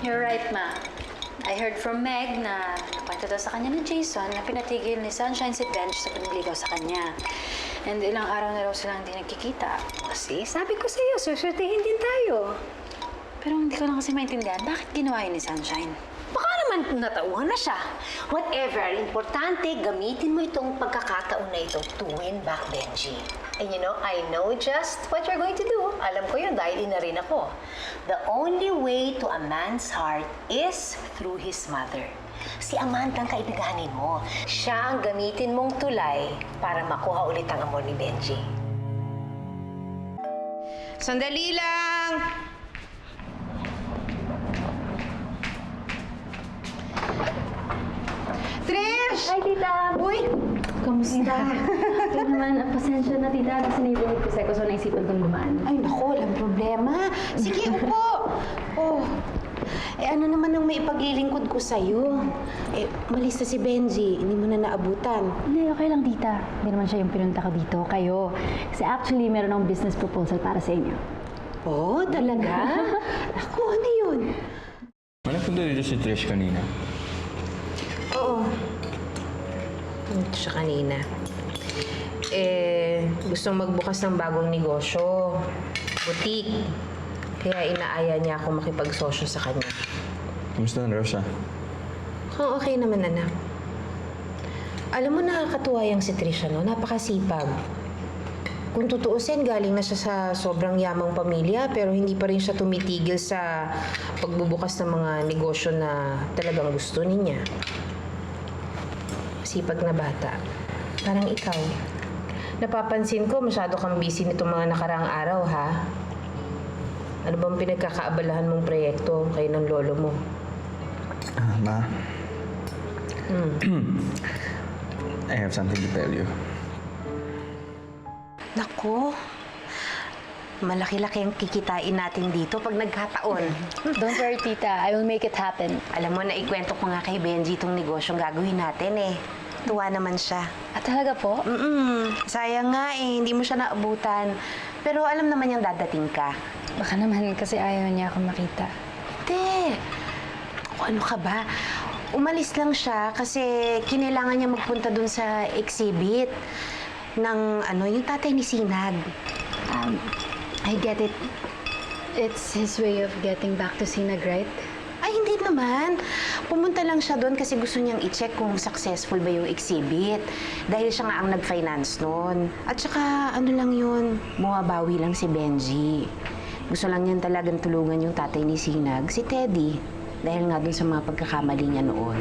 You're right, Ma. I heard from Meg na nakwento daw sa kanya ni Jason na pinatigil ni Sunshine si Benj sa pagligaw sa kanya. And ilang araw na raw silang hindi nagkikita. Kasi sabi ko sa iyo, susurtihin din tayo. Pero hindi ko lang kasi maintindihan, bakit ginawa yun ni Sunshine? Baka naman natauhan na siya. Whatever, importante, gamitin mo itong pagkakataon na ito to win back Benji. And you know, I know just what you're going to do. Alam ko yun dahil ina rin ako. The only way to a man's heart is through his mother. Si Amanda ang kaibiganin mo. Siya ang gamitin mong tulay para makuha ulit ang amor ni Benji. Sandali lang! Trish! Hi, tita! Uy! Kamusta? Ito naman, pasensya na, tita. Nasa neighborhood ko sa'yo, so naisipan kong dumaan. Ay, naku, walang problema. Sige, upo. Oh. Ano naman ang may ipaglilingkod ko sa'yo? Malis na si Benji. Hindi mo na naabutan. Hindi, okay lang, tita. Hindi naman siya yung pinunta ko dito. Kayo. Kasi actually, meron akong business proposal para sa inyo. Oh, talaga? Ako, ano yun? Nagpunta dito si Trish kanina. Oo. Ito siya kanina. Gustong magbukas ng bagong negosyo. Boutique. Kaya inaaya niya ako makipagsosyo sa kanya. Kamusta na raw siya? Oh, okay naman, anak. Alam mo, nakakatuwa yung si Trish, no? Napakasipag. Kung tutuusin, galing na siya sa sobrang yamang pamilya, pero hindi pa rin siya tumitigil sa pagbubukas ng mga negosyo na talagang gusto niya. Sipag na bata. Parang ikaw. Napapansin ko, masyado kang busy nitong mga nakaraang araw, ha? Ano bang pinagkakaabalahan mong proyekto kayo ng lolo mo? Ma. I have something to tell you. Naku, malaki-laki ang kikitain natin dito pag nagkataon. Don't worry, tita. I will make it happen. Alam mo, naikwento ko nga kay Benji itong negosyong gagawin natin eh. Tuwa naman siya. At talaga po? Sayang nga eh, hindi mo siya naabutan. Pero alam naman niyang dadating ka. Baka naman kasi ayaw niya ako makita. Hindi. Ano ka ba? Umalis lang siya kasi kinailangan niya magpunta dun sa exhibit ng yung tatay ni Sinag. I get it. It's his way of getting back to Sinag, right? Ay, hindi naman. Pumunta lang siya doon kasi gusto niyang i-check kung successful ba yung exhibit. Dahil siya nga ang nag-finance noon. At saka, ano lang yun, bumabawi lang si Benji. Gusto lang niyan talagang tulungan yung tatay ni Sinag, si Teddy. Dahil nga doon sa mga pagkakamali niya noon.